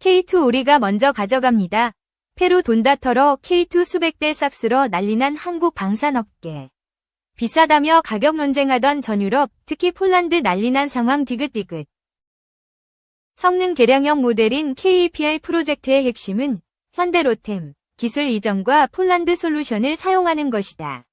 K2 우리가 먼저 가져갑니다. 페루 돈다 털어 K2 수백 대 싹 쓸어 난리난 한국 방산업계. 비싸다며 가격 논쟁하던 전유럽, 특히 폴란드 난리난 상황 디귿디귿. 성능 개량형 모델인 KEPL 프로젝트의 핵심은 현대로템, 기술 이전과 폴란드 솔루션을 사용하는 것이다.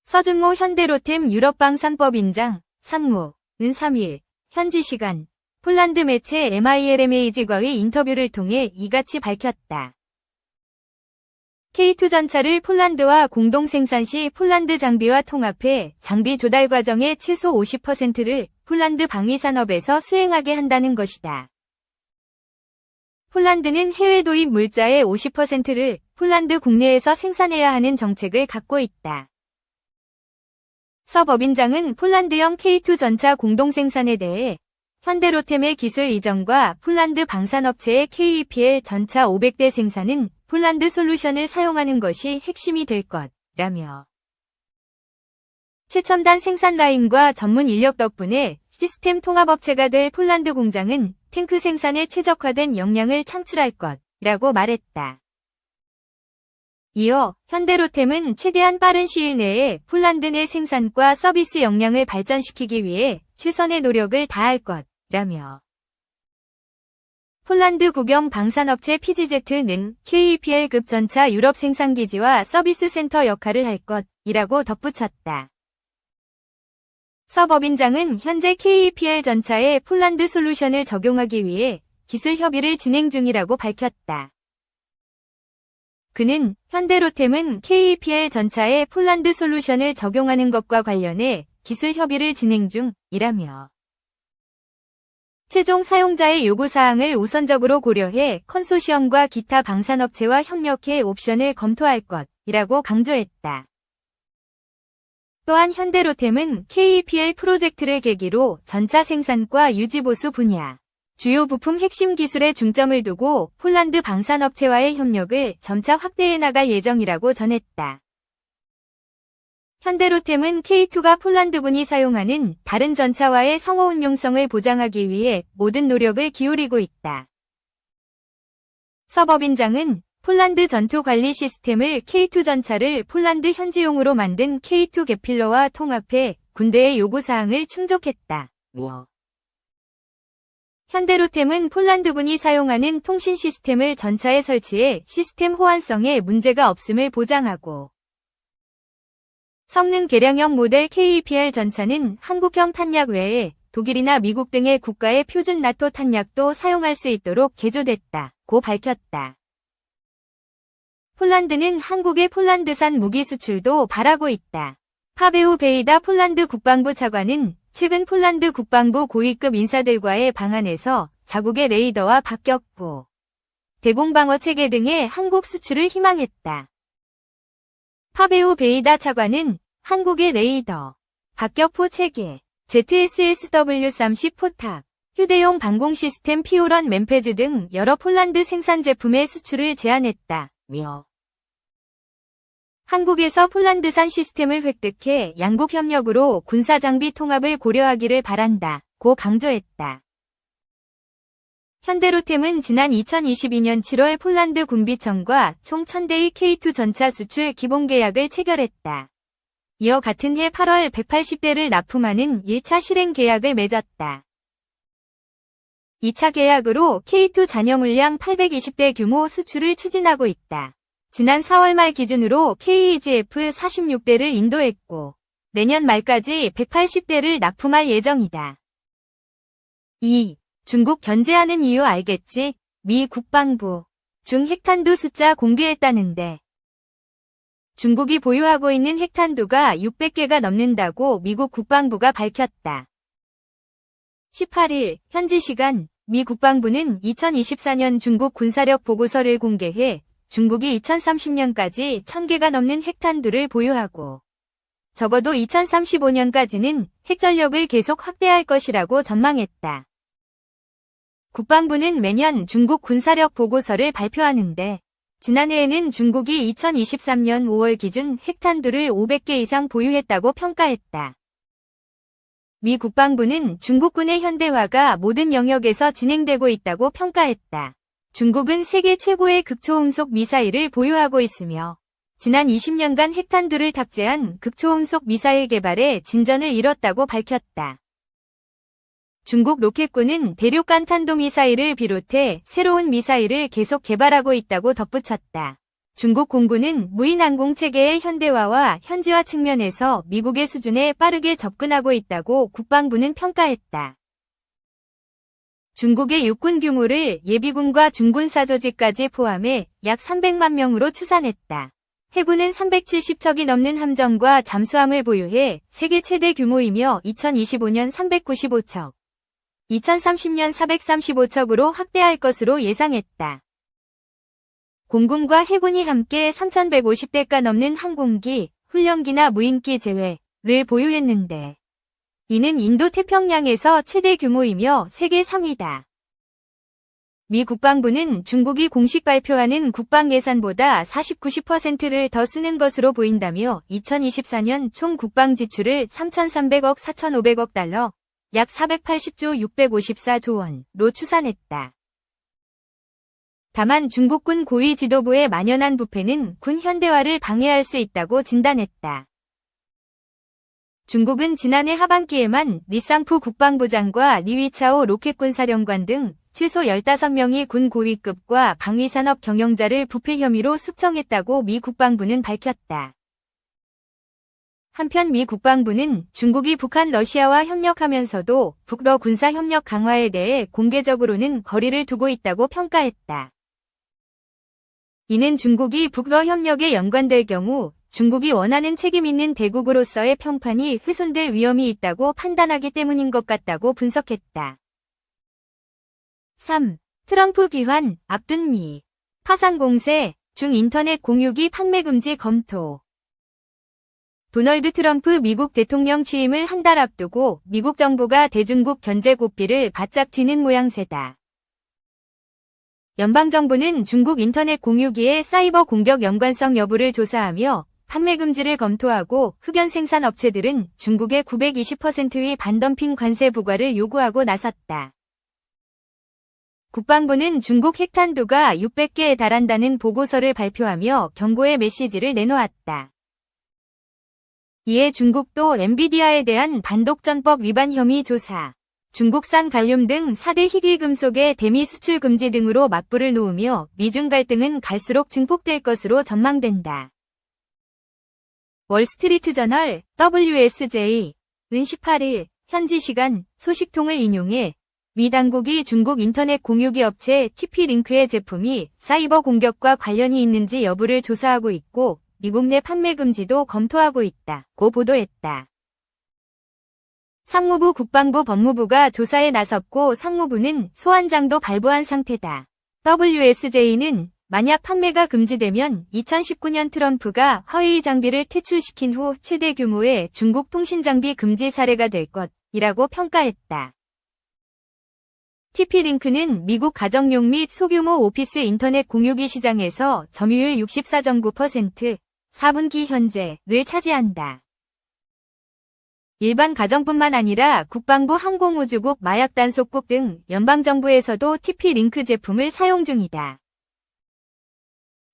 서준모 현대로템 유럽방산법 인장, 상무, 은 3일, 현지 시간, 폴란드 매체 MILMAG과의 인터뷰를 통해 이같이 밝혔다. K2 전차를 폴란드와 공동 생산 시 폴란드 장비와 통합해 장비 조달 과정의 최소 50%를 폴란드 방위산업에서 수행하게 한다는 것이다. 폴란드는 해외 도입 물자의 50%를 폴란드 국내에서 생산해야 하는 정책을 갖고 있다. 서 법인장은 폴란드형 K2 전차 공동 생산에 대해 현대로템의 기술 이전과 폴란드 방산업체의 KEPL 전차 500대 생산은 폴란드 솔루션을 사용하는 것이 핵심이 될 것이라며 최첨단 생산 라인과 전문 인력 덕분에 시스템 통합업체가 될 폴란드 공장은 탱크 생산에 최적화된 역량을 창출할 것이라고 말했다. 이어 현대로템은 최대한 빠른 시일 내에 폴란드 내 생산과 서비스 역량을 발전시키기 위해 최선의 노력을 다할 것이라며 폴란드 국영 방산업체 PGZ는 KEPL급 전차 유럽 생산기지와 서비스 센터 역할을 할 것이라고 덧붙였다. 서 법인장은 현재 KEPL 전차에 폴란드 솔루션을 적용하기 위해 기술 협의를 진행 중이라고 밝혔다. 그는 현대로템은 KEPL 전차에 폴란드 솔루션을 적용하는 것과 관련해 기술 협의를 진행 중이라며 최종 사용자의 요구사항을 우선적으로 고려해 컨소시엄과 기타 방산업체와 협력해 옵션을 검토할 것이라고 강조했다. 또한 현대로템은 KEPL 프로젝트를 계기로 전차 생산과 유지보수 분야, 주요 부품 핵심 기술에 중점을 두고 폴란드 방산업체와의 협력을 점차 확대해 나갈 예정이라고 전했다. 현대로템은 K2가 폴란드군이 사용하는 다른 전차와의 상호 운용성을 보장하기 위해 모든 노력을 기울이고 있다. 서 법인장은 폴란드 전투 관리 시스템을 K2 전차를 폴란드 현지용으로 만든 K2 게필러와 통합해 군대의 요구사항을 충족했다. 현대로템은 폴란드군이 사용하는 통신 시스템을 전차에 설치해 시스템 호환성에 문제가 없음을 보장하고 성능 개량형 모델 KEPL 전차는 한국형 탄약 외에 독일이나 미국 등의 국가의 표준 나토 탄약도 사용할 수 있도록 개조됐다고 밝혔다. 폴란드는 한국의 폴란드산 무기 수출도 바라고 있다. 파베우 베이다 폴란드 국방부 차관은 최근 폴란드 국방부 고위급 인사들과의 방한에서 자국의 레이더와 박격포, 대공방어 체계 등의 한국 수출을 희망했다. 파베우 베이다 차관은 한국의 레이더, 박격포 체계, ZSSW-30 포탑, 휴대용 방공 시스템 피오런 맨페즈 등 여러 폴란드 생산 제품의 수출을 제안했다며 한국에서 폴란드산 시스템을 획득해 양국 협력으로 군사장비 통합을 고려하기를 바란다고 강조했다. 현대로템은 지난 2022년 7월 폴란드 군비청과 총 1000대의 K2 전차 수출 기본계약을 체결했다. 이어 같은 해 8월 180대를 납품하는 1차 실행 계약을 맺었다. 2차 계약으로 K2 잔여 물량 820대 규모 수출을 추진하고 있다. 지난 4월 말 기준으로 KEGF 46대를 인도했고 내년 말까지 180대를 납품할 예정이다. 2. 중국 견제하는 이유 알겠지? 미 국방부. 중 핵탄두 숫자 공개했다는데. 중국이 보유하고 있는 핵탄두가 600개가 넘는다고 미국 국방부가 밝혔다. 18일 현지 시간 미 국방부는 2024년 중국 군사력 보고서를 공개해 중국이 2030년까지 1000개가 넘는 핵탄두를 보유하고 적어도 2035년까지는 핵전력을 계속 확대할 것이라고 전망했다. 국방부는 매년 중국 군사력 보고서를 발표하는데 지난해에는 중국이 2023년 5월 기준 핵탄두를 500개 이상 보유했다고 평가했다. 미 국방부는 중국군의 현대화가 모든 영역에서 진행되고 있다고 평가했다. 중국은 세계 최고의 극초음속 미사일을 보유하고 있으며 지난 20년간 핵탄두를 탑재한 극초음속 미사일 개발에 진전을 이뤘다고 밝혔다. 중국 로켓군은 대륙간 탄도미사일을 비롯해 새로운 미사일을 계속 개발하고 있다고 덧붙였다. 중국 공군은 무인항공체계의 현대화와 현지화 측면에서 미국의 수준에 빠르게 접근하고 있다고 국방부는 평가했다. 중국의 육군 규모를 예비군과 중군사조직까지 포함해 약 300만 명으로 추산했다. 해군은 370척이 넘는 함정과 잠수함을 보유해 세계 최대 규모이며 2025년 395척, 2030년 435척으로 확대할 것으로 예상했다. 공군과 해군이 함께 3,150대가 넘는 항공기, 훈련기나 무인기 제외를 보유했는데 이는 인도-태평양에서 최대 규모이며 세계 3위다. 미 국방부는 중국이 공식 발표하는 국방 예산보다 40-90%를 더 쓰는 것으로 보인다며 2024년 총 국방 지출을 3,300억 4,500억 달러, 약 480조 654조 원로 추산했다. 다만 중국군 고위 지도부의 만연한 부패는 군 현대화를 방해할 수 있다고 진단했다. 중국은 지난해 하반기에만 리쌍푸 국방부장과 리위차오 로켓군 사령관 등 최소 15명이 군 고위급과 방위산업 경영자를 부패 혐의로 숙청했다고 미 국방부는 밝혔다. 한편 미 국방부는 중국이 북한 러시아와 협력하면서도 북러 군사 협력 강화에 대해 공개적으로는 거리를 두고 있다고 평가했다. 이는 중국이 북러 협력에 연관될 경우 중국이 원하는 책임 있는 대국으로서의 평판이 훼손될 위험이 있다고 판단하기 때문인 것 같다고 분석했다. 3. 트럼프 귀환 앞둔 미. 파산 공세, 중 인터넷 공유기 판매 금지 검토. 도널드 트럼프 미국 대통령 취임을 한 달 앞두고 미국 정부가 대중국 견제 고삐를 바짝 쥐는 모양새다. 연방정부는 중국 인터넷 공유기의 사이버 공격 연관성 여부를 조사하며 판매 금지를 검토하고 흑연 생산 업체들은 중국의 920%의 반덤핑 관세 부과를 요구하고 나섰다. 국방부는 중국 핵탄두가 600개에 달한다는 보고서를 발표하며 경고의 메시지를 내놓았다. 이에 중국도 엔비디아에 대한 반독점법 위반 혐의 조사, 중국산 갈륨 등 4대 희귀금속의 대미 수출 금지 등으로 맞불을 놓으며 미중 갈등은 갈수록 증폭될 것으로 전망된다. 월스트리트저널 WSJ은 18일 현지 시간 소식통을 인용해 미 당국이 중국 인터넷 공유기 업체 TP-링크의 제품이 사이버 공격과 관련이 있는지 여부를 조사하고 있고 미국 내 판매 금지도 검토하고 있다고 보도했다. 상무부, 국방부, 법무부가 조사에 나섰고 상무부는 소환장도 발부한 상태다. WSJ는 만약 판매가 금지되면 2019년 트럼프가 화웨이 장비를 퇴출시킨 후 최대 규모의 중국 통신 장비 금지 사례가 될 것이라고 평가했다. TP-링크는 미국 가정용 및 소규모 오피스 인터넷 공유기 시장에서 점유율 64.9%, 4분기 현재를 차지한다. 일반 가정뿐만 아니라 국방부 항공우주국 마약단속국 등 연방정부에서도 TP-링크 제품을 사용 중이다.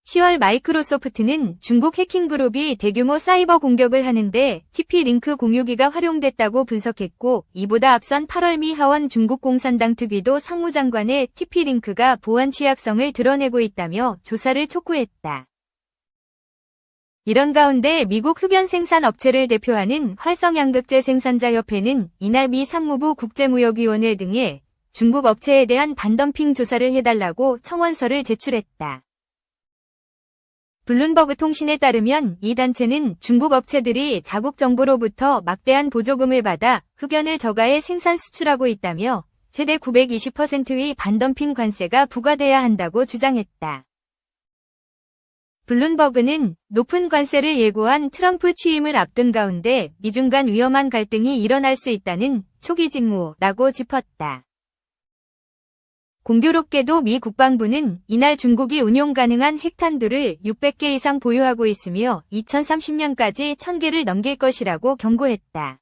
10월 마이크로소프트는 중국 해킹그룹이 대규모 사이버 공격을 하는데 TP-링크 공유기가 활용됐다고 분석했고 이보다 앞선 8월 미 하원 중국 공산당 특위도 상무장관의 TP-링크가 보안 취약성을 드러내고 있다며 조사를 촉구했다. 이런 가운데 미국 흑연 생산 업체를 대표하는 활성양극재 생산자협회는 이날 미 상무부 국제무역위원회 등에 중국 업체에 대한 반덤핑 조사를 해달라고 청원서를 제출했다. 블룸버그 통신에 따르면 이 단체는 중국 업체들이 자국 정부로부터 막대한 보조금을 받아 흑연을 저가해 생산 수출하고 있다며 최대 920%의 반덤핑 관세가 부과돼야 한다고 주장했다. 블룸버그는 높은 관세를 예고한 트럼프 취임을 앞둔 가운데 미중 간 위험한 갈등이 일어날 수 있다는 초기 징후라고 짚었다. 공교롭게도 미 국방부는 이날 중국이 운용 가능한 핵탄두를 600개 이상 보유하고 있으며 2030년까지 1000개를 넘길 것이라고 경고했다.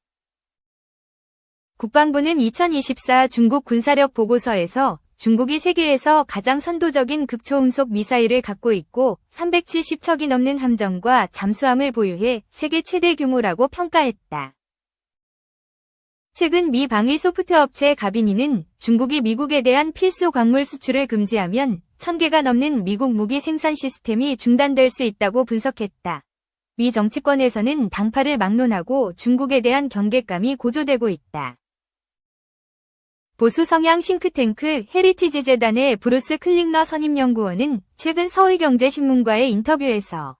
국방부는 2024 중국 군사력 보고서에서 중국이 세계에서 가장 선도적인 극초음속 미사일을 갖고 있고 370척이 넘는 함정과 잠수함을 보유해 세계 최대 규모라고 평가했다. 최근 미 방위 소프트 업체 가비니는 중국이 미국에 대한 필수 광물 수출을 금지하면 1000개가 넘는 미국 무기 생산 시스템이 중단될 수 있다고 분석했다. 미 정치권에서는 당파를 막론하고 중국에 대한 경계감이 고조되고 있다. 보수 성향 싱크탱크 헤리티지 재단의 브루스 클링러 선임연구원은 최근 서울경제신문과의 인터뷰에서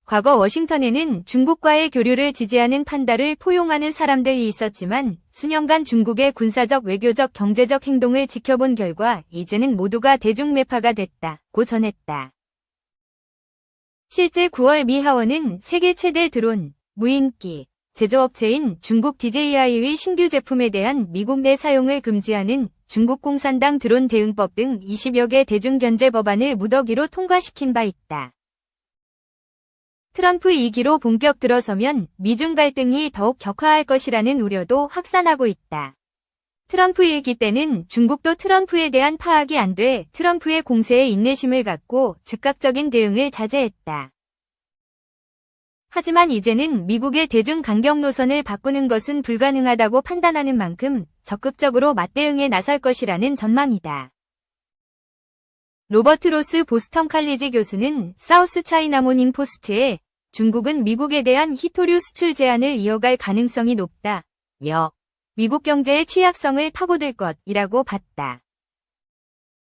과거 워싱턴에는 중국과의 교류를 지지하는 판다를 포용하는 사람들이 있었지만 수년간 중국의 군사적, 외교적, 경제적 행동을 지켜본 결과 이제는 모두가 대중매파가 됐다고 전했다. 실제 9월 미 하원은 세계 최대 드론, 무인기 제조업체인 중국 DJI의 신규 제품에 대한 미국 내 사용을 금지하는 중국 공산당 드론 대응법 등 20여 개 대중견제 법안을 무더기로 통과시킨 바 있다. 트럼프 2기로 본격 들어서면 미중 갈등이 더욱 격화할 것이라는 우려도 확산하고 있다. 트럼프 1기 때는 중국도 트럼프에 대한 파악이 안 돼 트럼프의 공세에 인내심을 갖고 즉각적인 대응을 자제했다. 하지만 이제는 미국의 대중 강경 노선을 바꾸는 것은 불가능하다고 판단하는 만큼 적극적으로 맞대응에 나설 것이라는 전망이다. 로버트 로스 보스턴 칼리지 교수는 사우스 차이나 모닝 포스트에 중국은 미국에 대한 희토류 수출 제한을 이어갈 가능성이 높다며 미국 경제의 취약성을 파고들 것이라고 봤다.